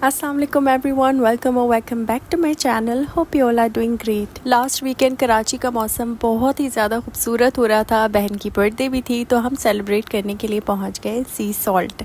अस्सलाम वालेकुम everyone, welcome back to my channel. Hope you all are doing great. Last weekend Karachi का मौसम बहुत ही ज़्यादा खूबसूरत हो रहा था। बहन की बर्थडे भी थी तो हम सेलिब्रेट करने के लिए पहुंच गए सी सॉल्ट।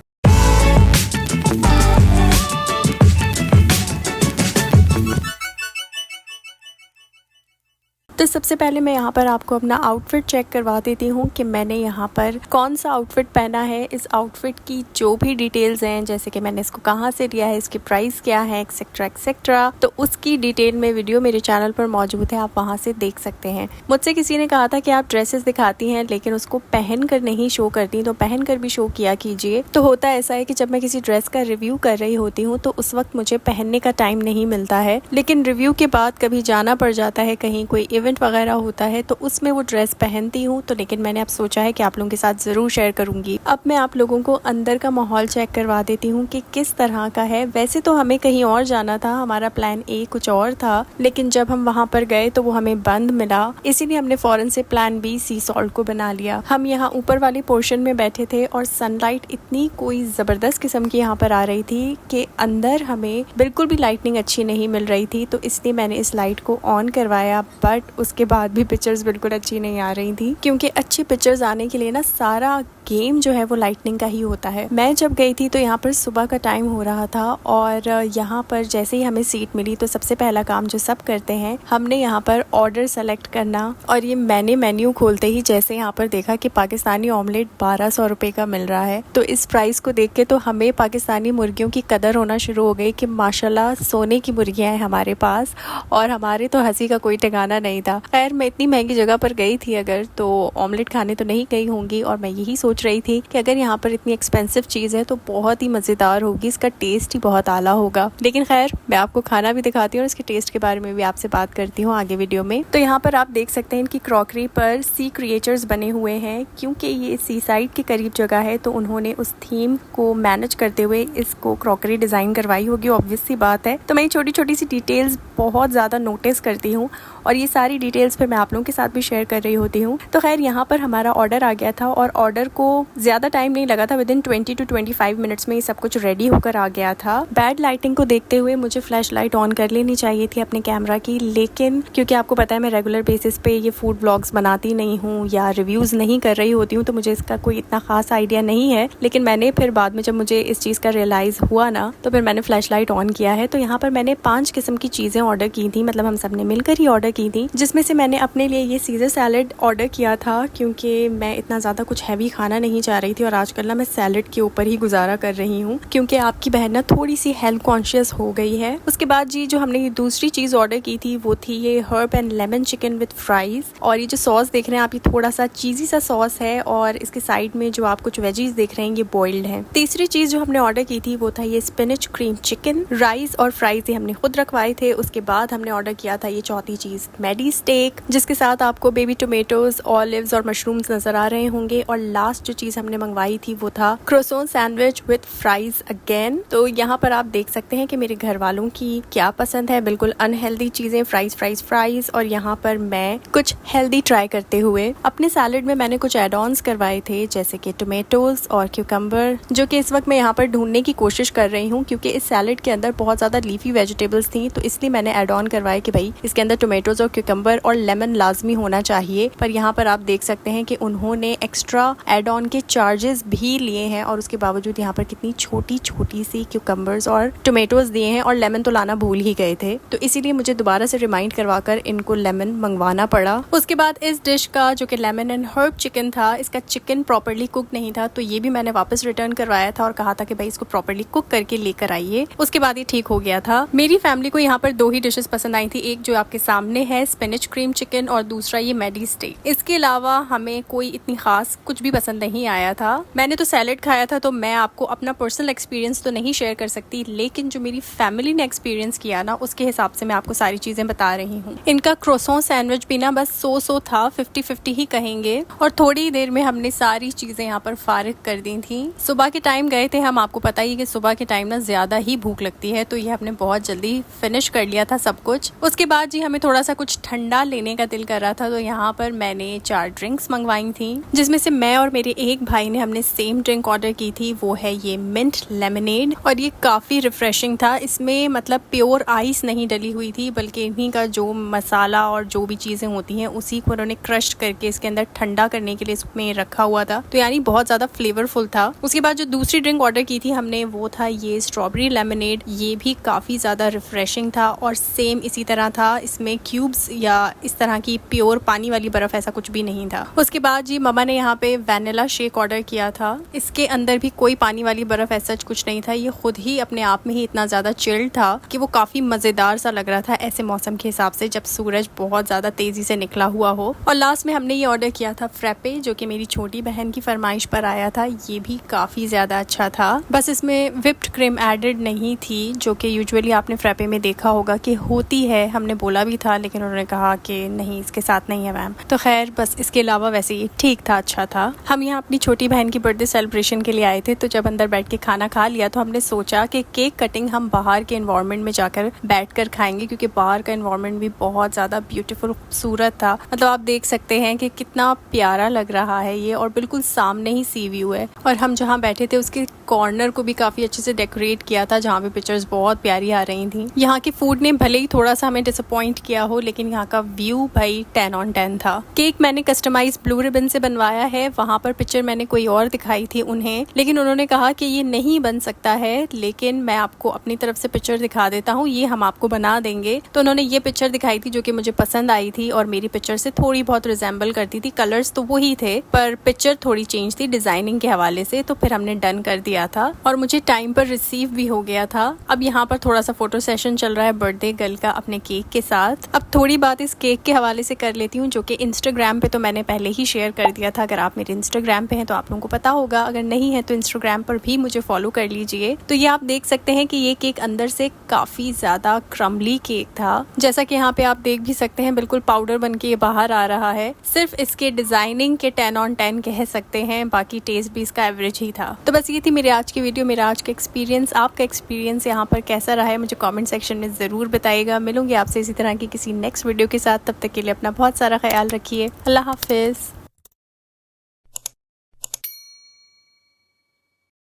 तो सबसे पहले मैं यहाँ पर आपको अपना आउटफिट चेक करवा देती हूँ कि मैंने यहाँ पर कौन सा आउटफिट पहना है। इस आउटफिट की जो भी डिटेल्स हैं, जैसे कि मैंने इसको कहाँ से लिया है, इसकी प्राइस क्या है, एक्सेट्रा एक्सेट्रा, तो उसकी डिटेल में वीडियो मेरे चैनल पर मौजूद है, आप वहाँ से देख सकते हैं। मुझसे किसी ने कहा था कि आप ड्रेसेस दिखाती हैं लेकिन उसको पहन कर नहीं शो करती, तो पहन कर भी शो किया कीजिए। तो होता ऐसा है कि जब मैं किसी ड्रेस का रिव्यू कर रही होती हूँ तो उस वक्त मुझे पहनने का टाइम नहीं मिलता है, लेकिन रिव्यू के बाद कभी जाना पड़ जाता है, कहीं कोई इवेंट वगैरह होता है तो उसमें वो ड्रेस पहनती हूँ। तो लेकिन मैंने अब सोचा है कि आप लोगों के साथ जरूर शेयर करूंगी। अब मैं आप लोगों को अंदर का माहौल चेक करवा देती हूँ कि किस तरह का है। वैसे तो हमें कहीं और जाना था, हमारा प्लान ए कुछ और था, लेकिन जब हम वहाँ पर गए तो वो हमें बंद मिला, इसीलिए हमने फौरन से प्लान बी सी सॉल्ट को बना लिया। हम यहाँ ऊपर वाली पोर्शन में बैठे थे और सनलाइट इतनी कोई जबरदस्त किस्म की यहाँ पर आ रही थी कि अंदर हमें बिल्कुल भी लाइटनिंग अच्छी नहीं मिल रही थी, तो इसलिए मैंने इस लाइट को ऑन करवाया। बट उसके बाद भी पिक्चर्स बिल्कुल अच्छी नहीं आ रही थी, क्योंकि अच्छी पिक्चर्स आने के लिए ना सारा गेम जो है वो लाइटनिंग का ही होता है। मैं जब गई थी तो यहाँ पर सुबह का टाइम हो रहा था और यहाँ पर जैसे ही हमें सीट मिली तो सबसे पहला काम जो सब करते हैं, हमने यहाँ पर ऑर्डर सेलेक्ट करना। और ये मैंने मेन्यू खोलते ही जैसे यहाँ पर देखा कि पाकिस्तानी ऑमलेट 1200 रुपए का मिल रहा है, तो इस प्राइस को देख के तो हमें पाकिस्तानी मुर्गियों की कदर होना शुरू हो गई कि माशाल्लाह सोने की मुर्गियाँ हैं हमारे पास, और हमारे तो हंसी का कोई ठिकाना नहीं था। खैर मैं इतनी महंगी जगह पर गई थी अगर, तो ऑमलेट खाने तो नहीं गई होंगी, और मैं यही सोच रही थी कि अगर यहाँ पर इतनी एक्सपेंसिव चीज़ है तो बहुत ही मज़ेदार होगी, इसका टेस्ट ही बहुत आला होगा। लेकिन खैर मैं आपको खाना भी दिखाती हूँ और इसके टेस्ट के बारे में भी आपसे बात करती हूँ आगे वीडियो में। तो यहाँ पर आप देख सकते हैं इनकी क्रॉकरी पर सी क्रिएचर्स बने हुए हैं, क्योंकि ये सी साइड के करीब जगह है तो उन्होंने उस थीम को मैनेज करते हुए इसको क्रॉकरी डिज़ाइन करवाई होगी, ऑब्वियस सी बात है। तो मैं छोटी छोटी सी डिटेल्स बहुत ज़्यादा नोटिस करती हूँ और ये सारी डिटेल्स फिर मैं आप लोगों के साथ भी शेयर कर रही होती हूँ। तो खैर यहाँ पर हमारा ऑर्डर आ गया था और ऑर्डर को ज़्यादा टाइम नहीं लगा था, विदिन 20 to 25 मिनट्स में ये सब कुछ रेडी होकर आ गया था। बैड लाइटिंग को देखते हुए मुझे फ्लैश लाइट ऑन कर लेनी चाहिए थी अपने कैमरा की, लेकिन क्योंकि आपको पता है मैं रेगुलर बेसिस पे ये फूड ब्लॉग्स बनाती नहीं हूँ या रिव्यूज़ नहीं कर रही होती हूँ, तो मुझे इसका कोई इतना खास आइडिया नहीं है। लेकिन मैंने फिर बाद में जब मुझे इस चीज़ का रियलाइज़ हुआ ना, तो फिर मैंने फ्लैश लाइट ऑन किया है। तो यहाँ पर मैंने 5 किस्म की चीज़ें ऑर्डर की थी, मतलब हम सब ने मिलकर ही ऑर्डर की थी, जिसमें से मैंने अपने लिए ये सीजर सैलेड ऑर्डर किया था, क्योंकि मैं इतना ज़्यादा कुछ हैवी खाना नहीं चाह रही थी और आजकल ना मैं सैलेड के ऊपर ही गुजारा कर रही हूँ, क्योंकि आपकी बहन ना थोड़ी सी हेल्थ कॉन्शियस हो गई है। उसके बाद जी जो हमने ये दूसरी चीज़ ऑर्डर की थी वो थी ये herb and lemon chicken with fries, और ये जो सॉस देख रहे हैं आप, ये थोड़ा सा चीज़ी सा सॉस है और इसके साइड में जो आप कुछ वेजीज देख रहे हैं ये बॉइल्ड है। तीसरी चीज़ जो हमने ऑर्डर की थी वो था ये स्पिनच क्रीम चिकन, राइस और फ्राइज ये हमने खुद रखवाए थे। उसके बाद हमने ऑर्डर किया था ये चौथी चीज़ मैडी स्टेक, जिसके साथ आपको बेबी टोमेटोज, ऑलिव्स और मशरूम्स नजर आ रहे होंगे। और लास्ट जो चीज़ हमने मंगवाई थी वो था क्रोसोन सैंडविच विद फ्राइज अगेन। तो यहाँ पर आप देख सकते हैं कि मेरे घर वालों की क्या पसंद है, बिल्कुल अनहेल्दी चीज़ें, फ्राइज फ्राइज फ्राइज, और यहाँ पर मैं कुछ हेल्दी ट्राई करते हुए अपने सैलेड में मैंने कुछ एड ऑन्स करवाए थे, जैसे कि टोमेटोज और क्यूकम्बर, जो कि इस वक्त मैं यहाँ पर ढूंढने की कोशिश कर रही हूँ, क्योंकि इस सैलेड के अंदर बहुत ज़्यादा लीफी वेजिटेबल्स थी, तो इसलिए मैंने एड ऑन करवाया कि भाई इसके अंदर टोमेटोज और क्यूकम्बर और लेमन लाजमी होना चाहिए। पर यहाँ पर आप देख सकते हैं कि उन्होंने एक्स्ट्रा एड ऑन के चार्जेस भी लिए हैं, और उसके बावजूद यहाँ पर कितनी छोटी छोटी सी क्यूकम्बर्स और टोमेटोज दिए हैं, और लेमन तो लाना भूल ही गए थे, तो इसीलिए मुझे दोबारा से रिमाइंड करवाकर इनको लेमन मंगवाना पड़ा। उसके बाद इस डिश का जो कि लेमन एंड हर्ब चिकन था, इसका चिकन प्रॉपर्ली कुक नहीं था, तो ये भी मैंने वापस रिटर्न करवाया था और कहा था कि भाई इसको प्रॉपर्ली कुक करके लेकर आइए। उसके बाद ये ठीक हो गया था। मेरी फैमिली को यहाँ पर 2 ही डिशेस पसंद आई थी, एक जो आपके सामने है स्पिनच क्रीम चिकन और दूसरा ये मैडी स्टेक। इसके अलावा हमें कोई इतनी खास कुछ भी पसंद नहीं आया था। मैंने तो सैलेड खाया था, तो मैं आपको अपना पर्सनल एक्सपीरियंस तो नहीं शेयर कर सकती, लेकिन जो मेरी फैमिली ने एक्सपीरियंस किया ना उसके हिसाब से मैं आपको सारी चीजें बता रही हूँ। इनका क्रोसोन सैंडविच भी ना बस सो था, 50-50 ही कहेंगे, और थोड़ी देर में हमने सारी चीजें यहाँ पर फारिग कर दी थी। सुबह के टाइम गए थे हम, आपको पता ही कि सुबह के टाइम ना ज्यादा ही भूख लगती है, तो ये हमने बहुत जल्दी फिनिश कर लिया था सब कुछ। उसके बाद जी हमें थोड़ा सा कुछ ठंडा ठंडा लेने का दिल कर रहा था तो यहाँ पर मैंने 4 ड्रिंक्स मंगवाई थी, जिसमें से मैं और मेरे एक भाई ने हमने सेम ड्रिंक ऑर्डर की थी। वो है ये मिंट लेमनेड और ये काफ़ी रिफ्रेशिंग था। इसमें मतलब प्योर आइस नहीं डली हुई थी, बल्कि इन्हीं का जो मसाला और जो भी चीज़ें होती हैं उसी को उन्होंने क्रश करके इसके अंदर ठंडा करने के लिए इसमें रखा हुआ था, तो यानी बहुत ज़्यादा फ्लेवरफुल था। उसके बाद जो दूसरी ड्रिंक ऑर्डर की थी हमने वो था ये स्ट्रॉबेरी लेमनेड। ये भी काफ़ी ज़्यादा रिफ्रेशिंग था और सेम इसी तरह था, इसमें क्यूब्स या इस तरह की प्योर पानी वाली बर्फ़ ऐसा कुछ भी नहीं था। उसके बाद जी मम्मा ने यहाँ पे वैनिला शेक ऑर्डर किया था। इसके अंदर भी कोई पानी वाली बर्फ़ ऐसा कुछ नहीं था, ये खुद ही अपने आप में ही इतना ज़्यादा चिल्ड था कि वो काफ़ी मज़ेदार सा लग रहा था ऐसे मौसम के हिसाब से जब सूरज बहुत ज़्यादा तेज़ी से निकला हुआ हो। और लास्ट में हमने ये ऑर्डर किया था फ्रैपे, जो कि मेरी छोटी बहन की फरमाइश पर आया था। ये भी काफ़ी ज़्यादा अच्छा था, बस इसमें विप्ड क्रीम एडेड नहीं थी, जो कि यूजुअली आपने फ्रैपे में देखा होगा कि होती है। हमने बोला भी था लेकिन उन्होंने कहा कि नहीं, इसके साथ नहीं है मैम। तो खैर बस इसके अलावा वैसे ये ठीक था, अच्छा था। हम यहाँ अपनी छोटी बहन की बर्थडे सेलिब्रेशन के लिए आए थे, तो जब अंदर बैठ के खाना खा लिया तो हमने सोचा कि केक कटिंग हम बाहर के एनवायरनमेंट में जाकर बैठकर खाएंगे, क्योंकि बाहर का एनवायरनमेंट भी बहुत ज़्यादा ब्यूटीफुल खूबसूरत था। मतलब आप देख सकते हैं कि कितना प्यारा लग रहा है ये, और बिल्कुल सामने ही सी व्यू है। और हम जहाँ बैठे थे उसके कॉर्नर को भी काफ़ी अच्छे से डेकोरेट किया था, जहाँ पे पिक्चर्स बहुत प्यारी आ रही थी। यहाँ की फूड ने भले ही थोड़ा सा हमें डिसअपॉइंट किया हो, लेकिन यहाँ का व्यू भाई 10 on 10 था। केक मैंने कस्टमाइज ब्लू रिबन से बनवाया है। वहाँ पर पिक्चर मैंने कोई और दिखाई थी उन्हें, लेकिन उन्होंने कहा कि ये नहीं बन सकता है, लेकिन मैं आपको अपनी तरफ से पिक्चर दिखा देता हूँ, ये हम आपको बना देंगे। तो उन्होंने ये पिक्चर दिखाई थी जो कि मुझे पसंद आई थी और मेरी पिक्चर से थोड़ी बहुत रिजेंबल करती थी। कलर्स तो वही थे पर पिक्चर थोड़ी चेंज थी डिजाइनिंग के हवाले से, तो फिर हमने डन कर दिया था और मुझे टाइम पर रिसीव भी हो गया था। अब यहाँ पर थोड़ा सा फोटो सेशन चल रहा है बर्थडे गर्ल का अपने केक के साथ। अब थोड़ी बात इस केक के हवाले से कर लेती हूँ, जो कि इंस्टाग्राम पे तो मैंने पहले ही शेयर कर दिया था। अगर आप मेरे इंस्टाग्राम पे हैं तो आप लोगों को पता होगा, अगर नहीं है तो इंस्टाग्राम पर भी मुझे फॉलो कर लीजिए। तो ये आप देख सकते हैं कि ये केक अंदर से काफी ज्यादा क्रम्बली केक था, जैसा कि यहाँ पे आप देख भी सकते हैं, बिल्कुल पाउडर बन के बाहर आ रहा है। सिर्फ इसके डिजाइनिंग के 10 on 10 कह सकते हैं, बाकी टेस्ट भी इसका एवरेज ही था। तो बस ये थी मेरी आज की वीडियो, मेरा आज का एक्सपीरियंस। आपका एक्सपीरियंस यहाँ पर कैसा रहा है मुझे कमेंट सेक्शन में जरूर बताइएगा। मिलूंगी आपसे इसी तरह की किसी नेक्स्ट वीडियो के साथ, तब तक के लिए अपना बहुत सारा ख्याल रखिए। अल्लाह हाफिज।